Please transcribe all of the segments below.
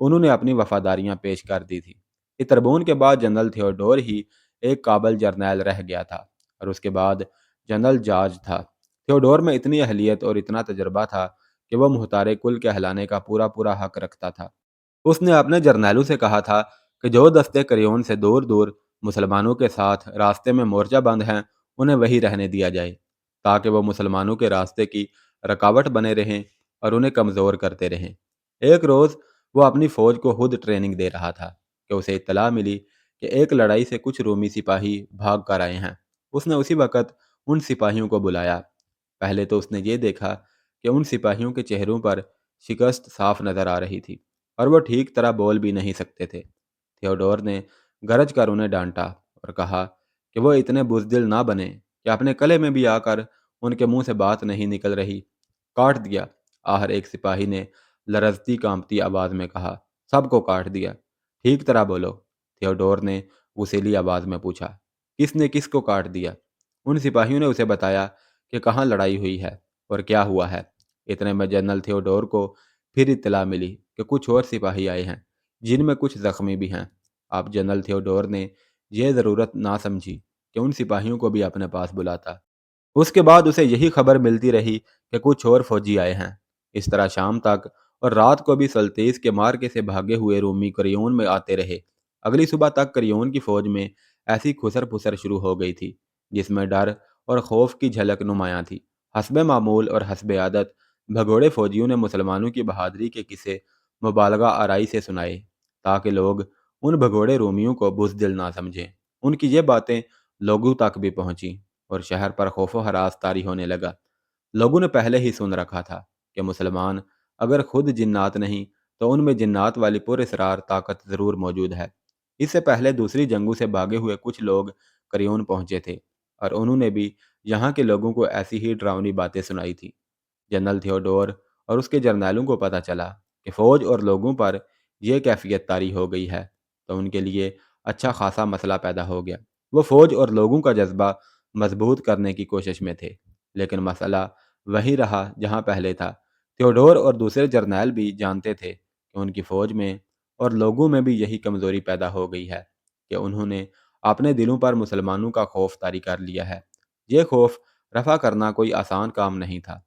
انہوں نے اپنی وفاداریاں پیش کر دی تھی۔ اتربون کے بعد جنرل تھیوڈور ہی ایک قابل جرنیل رہ گیا تھا، اور اس کے بعد جنرل جارج تھا۔ تھیوڈور میں اتنی اہلیت اور اتنا تجربہ تھا کہ وہ محتار کل کہلانے کا پورا پورا حق رکھتا تھا۔ اس نے اپنے جرنیلوں سے کہا تھا کہ جو دستے کریون سے دور دور مسلمانوں کے ساتھ راستے میں مورچہ بند ہیں، انہیں وہی رہنے دیا جائے، تاکہ وہ مسلمانوں کے راستے کی رکاوٹ بنے رہیں اور انہیں کمزور کرتے رہیں۔ ایک روز وہ اپنی فوج کو خود ٹریننگ دے رہا تھا کہ اسے اطلاع ملی کہ ایک لڑائی سے کچھ رومی سپاہی بھاگ کر آئے ہیں۔ اس نے اسی وقت ان سپاہیوں کو بلایا۔ پہلے تو اس نے یہ دیکھا کہ ان سپاہیوں کے چہروں پر شکست صاف نظر آ رہی تھی، اور وہ ٹھیک طرح بول بھی نہیں سکتے تھے۔ تھیوڈور نے گرج کر انہیں ڈانٹا اور کہا کہ وہ اتنے بزدل نہ بنے کہ اپنے قلعے میں بھی آ کر ان کے منہ سے بات نہیں نکل رہی۔ کاٹ دیا۔ آخر ایک سپاہی نے لرزتی کانپتی آواز میں کہا، سب کو کاٹ دیا۔ ٹھیک طرح بولو، تھیوڈور نے غصیلی آواز میں پوچھا۔ کس نے کس کو کاٹ دیا؟ ان سپاہیوں نے اسے بتایا کہ کہاں لڑائی ہوئی ہے اور کیا ہوا ہے۔ اتنے میں جنرل تھیوڈور کو پھر اطلاع ملی کہ کچھ اور سپاہی آئے ہیں، جن میں کچھ زخمی بھی ہیں۔ اب جنرل تھیوڈور نے یہ ضرورت نہ سمجھی کہ ان سپاہیوں کو بھی اپنے پاس بلاتا۔ اس کے بعد اسے یہی خبر ملتی رہی کہ کچھ اور فوجی آئے ہیں۔ اس طرح شام تک اور رات کو بھی سلتیس کے مارکے سے بھاگے ہوئے رومی کریون میں آتے رہے۔ اگلی صبح تک کریون کی فوج میں ایسی خسر پھسر شروع ہو گئی تھی جس میں ڈر اور خوف کی جھلک نمایاں تھی۔ حسب معمول اور حسب عادت بھگوڑے فوجیوں نے مسلمانوں کی بہادری کے قصے مبالغہ آرائی سے سنائے، تاکہ لوگ ان بھگوڑے رومیوں کو بزدل نہ سمجھیں۔ ان کی یہ باتیں لوگوں تک بھی پہنچیں اور شہر پر خوف و ہراس طاری ہونے لگا۔ لوگوں نے پہلے ہی سن رکھا تھا کہ مسلمان اگر خود جنات نہیں تو ان میں جنات والی پر اسرار طاقت ضرور موجود ہے۔ اس سے پہلے دوسری جنگوں سے بھاگے ہوئے کچھ لوگ کریون پہنچے تھے، اور انہوں نے بھی یہاں کے لوگوں کو ایسی ہی ڈراؤنی باتیں سنائی تھی۔ جنرل تھیوڈور اور اس کے جرنیلوں کو پتہ چلا کہ فوج اور لوگوں پر یہ کیفیت طاری ہو گئی ہے، تو ان کے لیے اچھا خاصا مسئلہ پیدا ہو گیا۔ وہ فوج اور لوگوں کا جذبہ مضبوط کرنے کی کوشش میں تھے، لیکن مسئلہ وہی رہا جہاں پہلے تھا۔ تھیوڈور اور دوسرے جرنیل بھی جانتے تھے کہ ان کی فوج میں اور لوگوں میں بھی یہی کمزوری پیدا ہو گئی ہے کہ انہوں نے اپنے دلوں پر مسلمانوں کا خوف طاری کر لیا ہے۔ یہ خوف رفع کرنا کوئی آسان کام نہیں تھا۔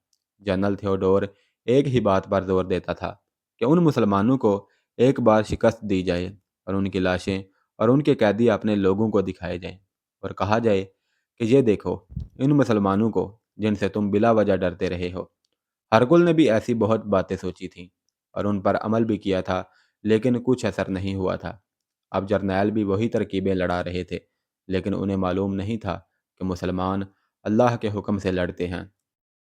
جنرل تھیوڈور ایک ہی بات پر زور دیتا تھا کہ ان مسلمانوں کو ایک بار شکست دی جائے اور ان کی لاشیں اور ان کے قیدی اپنے لوگوں کو دکھائے جائیں، اور کہا جائے کہ یہ دیکھو ان مسلمانوں کو جن سے تم بلا وجہ ڈرتے رہے ہو۔ ہرکل نے بھی ایسی بہت باتیں سوچی تھیں اور ان پر عمل بھی کیا تھا، لیکن کچھ اثر نہیں ہوا تھا۔ اب جرنیل بھی وہی ترکیبیں لڑا رہے تھے، لیکن انہیں معلوم نہیں تھا کہ مسلمان اللہ کے حکم سے لڑتے ہیں،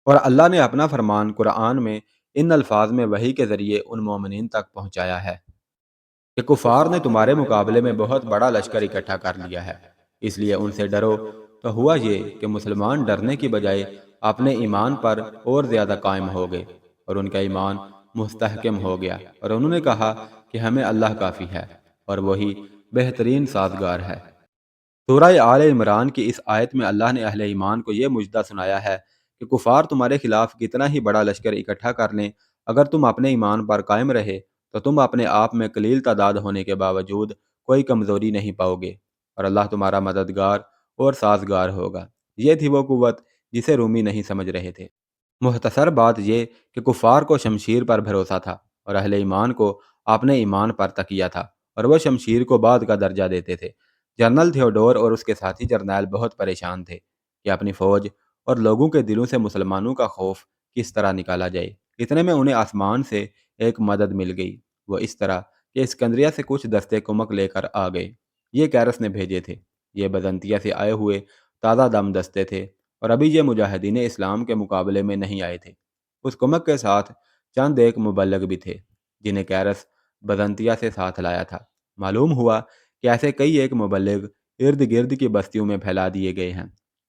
اور اللہ نے اپنا فرمان قرآن میں ان الفاظ میں وحی کے ذریعے ان مومنین تک پہنچایا ہے کہ کفار نے تمہارے مقابلے میں بہت بڑا لشکر اکٹھا کر لیا ہے، اس لیے ان سے ڈرو۔ تو ہوا یہ کہ مسلمان ڈرنے کی بجائے اپنے ایمان پر اور زیادہ قائم ہو گئے، اور ان کا ایمان مستحکم ہو گیا، اور انہوں نے کہا کہ ہمیں اللہ کافی ہے اور وہی بہترین سازگار ہے۔ سورہ آل عمران کی اس آیت میں اللہ نے اہل ایمان کو یہ مژدہ سنایا ہے کہ کفار تمہارے خلاف کتنا ہی بڑا لشکر اکٹھا کر لیں، اگر تم اپنے ایمان پر قائم رہے تو تم اپنے آپ میں قلیل تعداد ہونے کے باوجود کوئی کمزوری نہیں پاؤ گے، اور اللہ تمہارا مددگار اور سازگار ہوگا۔ یہ تھی وہ قوت جسے رومی نہیں سمجھ رہے تھے۔ مختصر بات یہ کہ کفار کو شمشیر پر بھروسہ تھا اور اہل ایمان کو اپنے ایمان پر تکیہ تھا، اور وہ شمشیر کو بعد کا درجہ دیتے تھے۔ جنرل تھیوڈور اور اس کے ساتھی جرنیل بہت پریشان تھے کہ اپنی فوج اور لوگوں کے دلوں سے مسلمانوں کا خوف کس طرح نکالا جائے۔ اتنے میں انہیں آسمان سے ایک مدد مل گئی، وہ اس طرح کہ اسکندریہ سے کچھ دستے کمک لے کر آ گئے۔ یہ کیرس نے بھیجے تھے۔ یہ بزنطیہ سے آئے ہوئے تازہ دم دستے تھے، اور ابھی یہ مجاہدین اسلام کے مقابلے میں نہیں آئے تھے۔ اس کمک کے ساتھ چند ایک مبلغ بھی تھے جنہیں کیرس بزنطیہ سے ساتھ لایا تھا۔ معلوم ہوا کہ ایسے کئی ایک مبلغ ارد گرد کی بستیوں میں پھیلا دیے گئے ہیں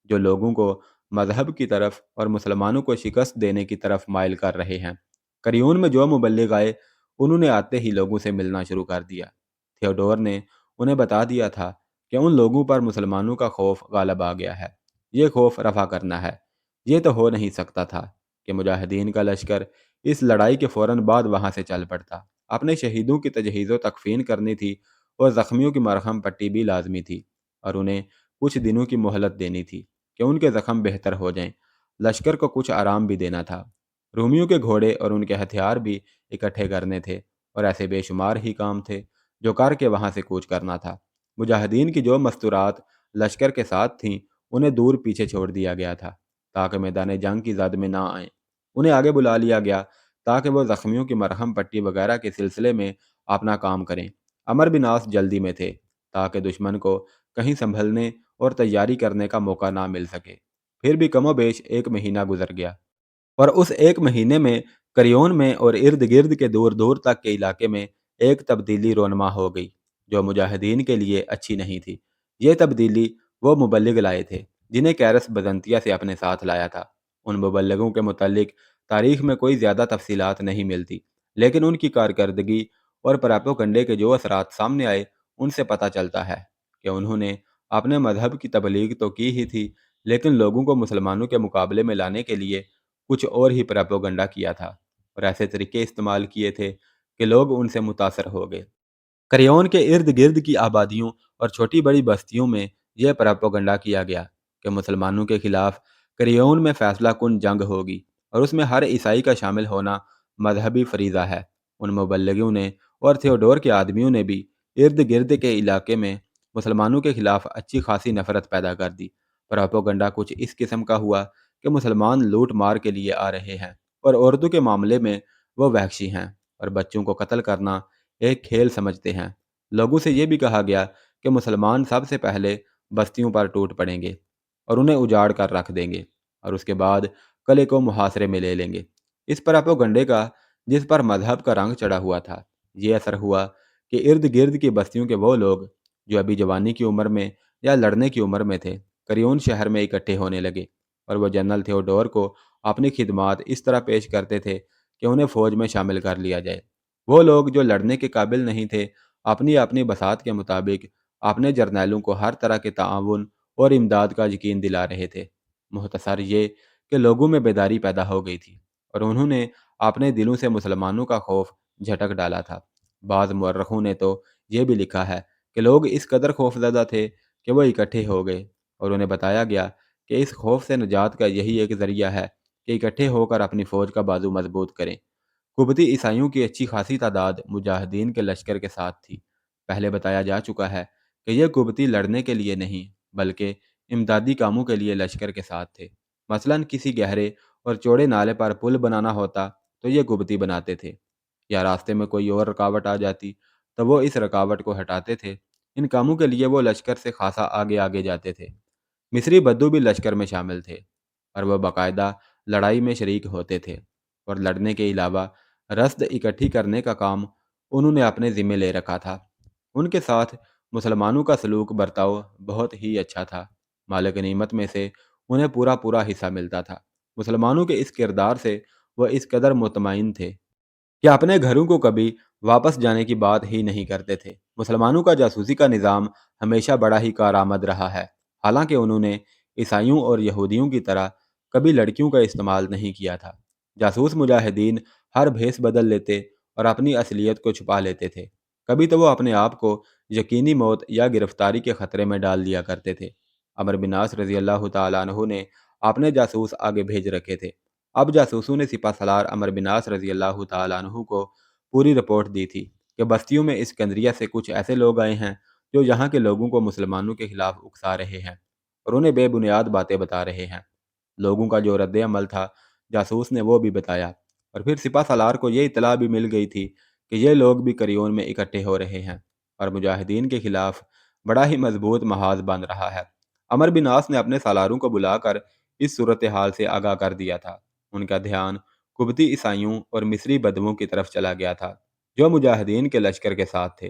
جو لوگوں کو مذہب کی طرف اور مسلمانوں کو شکست دینے کی طرف مائل کر رہے ہیں۔ کریون میں جو مبلغ آئے انہوں نے آتے ہی لوگوں سے ملنا شروع کر دیا۔ تھیوڈور نے انہیں بتا دیا تھا کہ ان لوگوں پر مسلمانوں کا خوف غالب آ گیا ہے، یہ خوف رفع کرنا ہے۔ یہ تو ہو نہیں سکتا تھا کہ مجاہدین کا لشکر اس لڑائی کے فوراً بعد وہاں سے چل پڑتا۔ اپنے شہیدوں کی تجہیز و تکفین کرنی تھی اور زخمیوں کی مرہم پٹی بھی لازمی تھی، اور انہیں کچھ دنوں کی مہلت دینی تھی کہ ان کے زخم بہتر ہو جائیں۔ لشکر کو کچھ آرام بھی دینا تھا۔ رومیوں کے گھوڑے اور ان کے ہتھیار بھی اکٹھے کرنے تھے، اور ایسے بے شمار ہی کام تھے جو کر کے وہاں سے کوچ کرنا تھا۔ مجاہدین کی جو مستورات لشکر کے ساتھ تھیں انہیں دور پیچھے چھوڑ دیا گیا تھا تاکہ میدان جنگ کی زد میں نہ آئیں۔ انہیں آگے بلا لیا گیا تاکہ وہ زخمیوں کی مرہم پٹی وغیرہ کے سلسلے میں اپنا کام کریں۔ عمر بن عاص جلدی میں تھے تاکہ دشمن کو کہیں سنبھلنے اور تیاری کرنے کا موقع نہ مل سکے۔ پھر بھی کم و بیش ایک مہینہ گزر گیا، اور اس ایک مہینے میں کریون میں اور ارد گرد کے دور دور تک کے علاقے میں ایک تبدیلی رونما ہو گئی جو مجاہدین کے لیے اچھی نہیں تھی۔ یہ تبدیلی وہ مبلغ لائے تھے جنہیں کیرس بزنطیہ سے اپنے ساتھ لایا تھا۔ ان مبلغوں کے متعلق تاریخ میں کوئی زیادہ تفصیلات نہیں ملتی، لیکن ان کی کارکردگی اور پراپوگنڈے کے جو اثرات سامنے آئے ان سے پتہ چلتا ہے کہ انہوں نے اپنے مذہب کی تبلیغ تو کی ہی تھی، لیکن لوگوں کو مسلمانوں کے مقابلے میں لانے کے لیے کچھ اور ہی پراپوگنڈا کیا تھا، اور ایسے طریقے استعمال کیے تھے کہ لوگ ان سے متاثر ہو گئے۔ کریون کے ارد گرد کی آبادیوں اور چھوٹی بڑی بستیوں میں یہ پراپوگنڈا کیا گیا کہ مسلمانوں کے خلاف کریون میں فیصلہ کن جنگ ہوگی، اور اس میں ہر عیسائی کا شامل ہونا مذہبی فریضہ ہے۔ ان مبلغوں نے اور تھیوڈور کے آدمیوں نے بھی ارد گرد کے علاقے میں مسلمانوں کے خلاف اچھی خاصی نفرت پیدا کر دی۔ پراپوگنڈا کچھ اس قسم کا ہوا کہ مسلمان لوٹ مار کے لیے آ رہے ہیں، اور عورتوں کے معاملے میں وہ وحشی ہیں، اور بچوں کو قتل کرنا ایک کھیل سمجھتے ہیں۔ لوگوں سے یہ بھی کہا گیا کہ مسلمان سب سے پہلے بستیوں پر ٹوٹ پڑیں گے اور انہیں اجاڑ کر رکھ دیں گے، اور اس کے بعد قلعے کو محاصرے میں لے لیں گے۔ اس پراپوگنڈے کا جس پر مذہب کا رنگ چڑھا ہوا تھا، یہ اثر ہوا کہ ارد گرد کی بستیوں کے وہ لوگ جو ابھی جوانی کی عمر میں یا لڑنے کی عمر میں تھے کریون شہر میں اکٹھے ہونے لگے، اور وہ جنرل تھیوڈور کو اپنی خدمات اس طرح پیش کرتے تھے کہ انہیں فوج میں شامل کر لیا جائے۔ وہ لوگ جو لڑنے کے قابل نہیں تھے اپنی اپنی بساط کے مطابق اپنے جرنیلوں کو ہر طرح کے تعاون اور امداد کا یقین دلا رہے تھے۔ مختصر یہ کہ لوگوں میں بیداری پیدا ہو گئی تھی، اور انہوں نے اپنے دلوں سے مسلمانوں کا خوف جھٹک ڈالا تھا۔ بعض مورخوں نے تو یہ بھی لکھا ہے کہ لوگ اس قدر خوف زدہ تھے کہ وہ اکٹھے ہو گئے، اور انہیں بتایا گیا کہ اس خوف سے نجات کا یہی ایک ذریعہ ہے کہ اکٹھے ہو کر اپنی فوج کا بازو مضبوط کریں۔ قبطی عیسائیوں کی اچھی خاصی تعداد مجاہدین کے لشکر کے ساتھ تھی۔ پہلے بتایا جا چکا ہے کہ یہ قبطی لڑنے کے لیے نہیں بلکہ امدادی کاموں کے لیے لشکر کے ساتھ تھے۔ مثلاً کسی گہرے اور چوڑے نالے پر پل بنانا ہوتا تو یہ قبطی بناتے تھے، یا راستے میں کوئی اور رکاوٹ آ جاتی تو وہ اس رکاوٹ کو ہٹاتے تھے۔ ان کاموں کے لیے وہ لشکر سے خاصا آگے آگے جاتے تھے۔ مصری بدو بھی لشکر میں شامل تھے، اور وہ باقاعدہ لڑائی میں شریک ہوتے تھے، اور لڑنے کے علاوہ رسد اکٹھی کرنے کا کام انہوں نے اپنے ذمہ لے رکھا تھا۔ ان کے ساتھ مسلمانوں کا سلوک برتاؤ بہت ہی اچھا تھا۔ مال غنیمت میں سے انہیں پورا پورا حصہ ملتا تھا۔ مسلمانوں کے اس کردار سے وہ اس قدر مطمئن تھے کہ اپنے گھروں کو کبھی واپس جانے کی بات ہی نہیں کرتے تھے۔ مسلمانوں کا جاسوسی کا نظام ہمیشہ بڑا ہی کارآمد رہا ہے، حالانکہ انہوں نے عیسائیوں اور یہودیوں کی طرح کبھی لڑکیوں کا استعمال نہیں کیا تھا۔ جاسوس مجاہدین ہر بھیس بدل لیتے اور اپنی اصلیت کو چھپا لیتے تھے۔ کبھی تو وہ اپنے آپ کو یقینی موت یا گرفتاری کے خطرے میں ڈال دیا کرتے تھے۔ عمر بن عاص رضی اللہ تعالیٰ عنہ نے اپنے جاسوس آگے بھیج رکھے تھے۔ اب جاسوسوں نے سپہ سالار عمر بن عاص رضی اللہ تعالیٰ عنہ کو پوری رپورٹ دی تھی کہ بستیوں میں اسکندریہ سے کچھ ایسے لوگ آئے ہیں جو یہاں کے لوگوں کو مسلمانوں کے خلاف اکسا رہے ہیں اور انہیں بے بنیاد باتیں بتا رہے ہیں۔ لوگوں کا جو رد عمل تھا جاسوس نے وہ بھی بتایا، اور پھر سپہ سالار کو یہ اطلاع بھی مل گئی تھی کہ یہ لوگ بھی کریون میں اکٹھے ہو رہے ہیں اور مجاہدین کے خلاف بڑا ہی مضبوط محاذ بن رہا ہے۔ عمر بن عاص نے اپنے سالاروں کو بلا کر اس صورتحال سے آگاہ کر دیا تھا۔ ان کا دھیان قبطی عیسائیوں اور مصری بدووں کی طرف چلا گیا تھا جو مجاہدین کے لشکر کے ساتھ تھے۔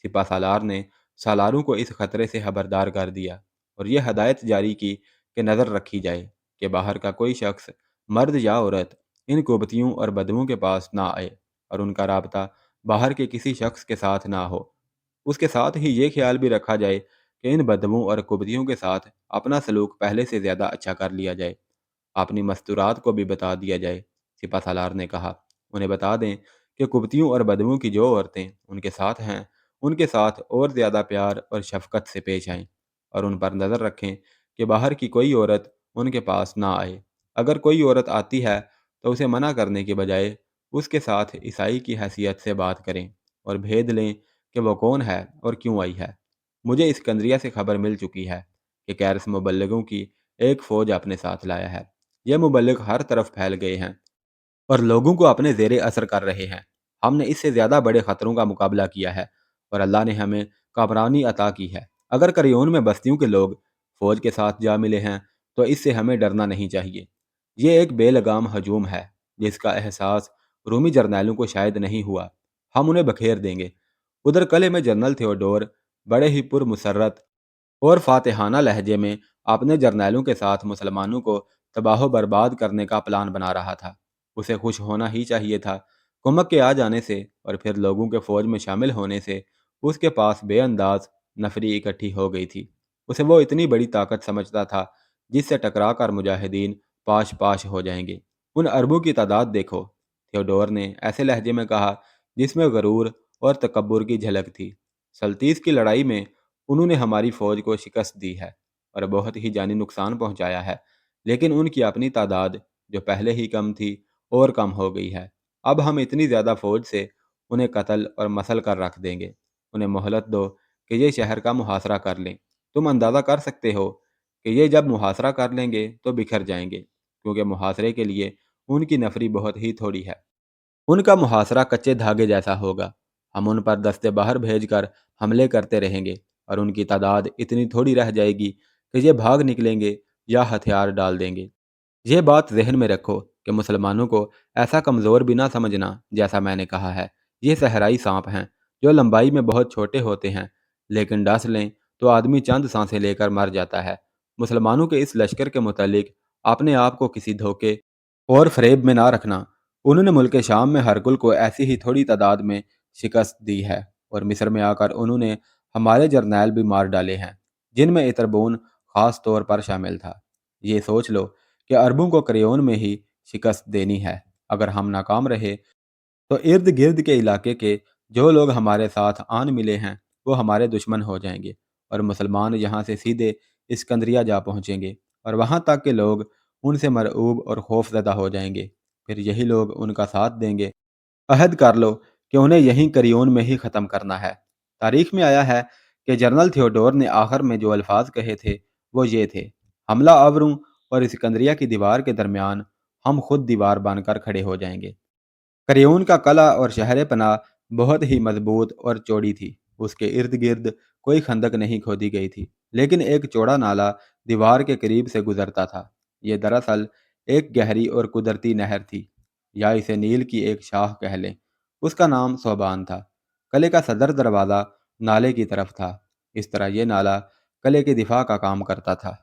سپہ سالار نے سالاروں کو اس خطرے سے خبردار کر دیا اور یہ ہدایت جاری کی کہ نظر رکھی جائے کہ باہر کا کوئی شخص مرد یا عورت ان قبطیوں اور بدووں کے پاس نہ آئے، اور ان کا رابطہ باہر کے کسی شخص کے ساتھ نہ ہو۔ اس کے ساتھ ہی یہ خیال بھی رکھا جائے کہ ان بدووں اور قبطیوں کے ساتھ اپنا سلوک پہلے سے زیادہ اچھا کر لیا جائے۔ اپنی مستورات کو بھی بتا دیا جائے۔ سپہ سالار نے کہا انہیں بتا دیں کہ کبتیوں اور بدوؤں کی جو عورتیں ان کے ساتھ ہیں ان کے ساتھ اور زیادہ پیار اور شفقت سے پیش آئیں، اور ان پر نظر رکھیں کہ باہر کی کوئی عورت ان کے پاس نہ آئے۔ اگر کوئی عورت آتی ہے تو اسے منع کرنے کے بجائے اس کے ساتھ عیسائی کی حیثیت سے بات کریں اور بھید لیں کہ وہ کون ہے اور کیوں آئی ہے۔ مجھے اسکندریہ سے خبر مل چکی ہے کہ کیرس مبلغوں کی ایک فوج اپنے ساتھ لایا ہے۔ یہ مبلغ ہر طرف پھیل گئے ہیں اور لوگوں کو اپنے زیر اثر کر رہے ہیں۔ ہم نے اس سے زیادہ بڑے خطروں کا مقابلہ کیا ہے اور اللہ نے ہمیں کامرانی عطا کی ہے۔ اگر کریون میں بستیوں کے لوگ فوج کے ساتھ جا ملے ہیں تو اس سے ہمیں ڈرنا نہیں چاہیے۔ یہ ایک بے لگام ہجوم ہے جس کا احساس رومی جرنیلوں کو شاید نہیں ہوا۔ ہم انہیں بکھیر دیں گے۔ ادھر قلعے میں جنرل تھیوڈور بڑے ہی پر مسرت اور فاتحانہ لہجے میں اپنے جرنیلوں کے ساتھ مسلمانوں کو تباہ و برباد کرنے کا پلان بنا رہا تھا۔ اسے خوش ہونا ہی چاہیے تھا۔ کمک کے آ جانے سے اور پھر لوگوں کے فوج میں شامل ہونے سے اس کے پاس بے انداز نفری اکٹھی ہو گئی تھی۔ اسے وہ اتنی بڑی طاقت سمجھتا تھا جس سے ٹکرا کر مجاہدین پاش پاش ہو جائیں گے۔ ان اربوں کی تعداد دیکھو، تھیوڈور نے ایسے لہجے میں کہا جس میں غرور اور تکبر کی جھلک تھی۔ سلتیس کی لڑائی میں انہوں نے ہماری فوج کو شکست دی ہے اور بہت ہی جانی نقصان پہنچایا ہے، لیکن ان کی اپنی تعداد جو پہلے ہی کم تھی اور کم ہو گئی ہے۔ اب ہم اتنی زیادہ فوج سے انہیں قتل اور مسل کر رکھ دیں گے۔ انہیں مہلت دو کہ یہ شہر کا محاصرہ کر لیں۔ تم اندازہ کر سکتے ہو کہ یہ جب محاصرہ کر لیں گے تو بکھر جائیں گے، کیونکہ محاصرے کے لیے ان کی نفری بہت ہی تھوڑی ہے۔ ان کا محاصرہ کچے دھاگے جیسا ہوگا۔ ہم ان پر دستے باہر بھیج کر حملے کرتے رہیں گے اور ان کی تعداد اتنی تھوڑی رہ جائے گی کہ یہ بھاگ نکلیں گے یا ہتھیار ڈال دیں گے۔ یہ بات ذہن میں رکھو کہ مسلمانوں کو ایسا کمزور بھی نہ سمجھنا جیسا میں نے کہا ہے۔ یہ صحرائی سانپ ہیں جو لمبائی میں بہت چھوٹے ہوتے ہیں، لیکن ڈس لیں تو آدمی چند سانسیں لے کر مر جاتا ہے۔ مسلمانوں کے اس لشکر کے متعلق اپنے آپ کو کسی دھوکے اور فریب میں نہ رکھنا۔ انہوں نے ملک شام میں ہرکل کو ایسی ہی تھوڑی تعداد میں شکست دی ہے، اور مصر میں آ کر انہوں نے ہمارے جرنیل بھی مار ڈالے ہیں، جن میں اتربون خاص طور پر شامل تھا۔ یہ سوچ لو کہ عربوں کو کریون میں ہی شکست دینی ہے۔ اگر ہم ناکام رہے تو ارد گرد کے علاقے کے جو لوگ ہمارے ساتھ آن ملے ہیں وہ ہمارے دشمن ہو جائیں گے، اور مسلمان یہاں سے سیدھے اسکندریہ جا پہنچیں گے، اور وہاں تک کے لوگ ان سے مرعوب اور خوف زدہ ہو جائیں گے۔ پھر یہی لوگ ان کا ساتھ دیں گے۔ عہد کر لو کہ انہیں یہیں کریون میں ہی ختم کرنا ہے۔ تاریخ میں آیا ہے کہ جنرل تھیوڈور نے آخر میں جو الفاظ کہے تھے وہ یہ تھے: حملہ آوروں اور اسکندریہ کی دیوار کے درمیان ہم خود دیوار بن کر کھڑے ہو جائیں گے۔ کریون کا قلعہ اور شہر پناہ بہت ہی مضبوط اور چوڑی تھی۔ اس کے ارد گرد کوئی خندق نہیں کھودی گئی تھی، لیکن ایک چوڑا نالا دیوار کے قریب سے گزرتا تھا۔ یہ دراصل ایک گہری اور قدرتی نہر تھی، یا اسے نیل کی ایک شاخ کہہ لیں۔ اس کا نام صوبان تھا۔ قلعے کا صدر دروازہ نالے کی طرف تھا۔ اس طرح یہ نالا قلعے کے دفاع کا کام کرتا تھا۔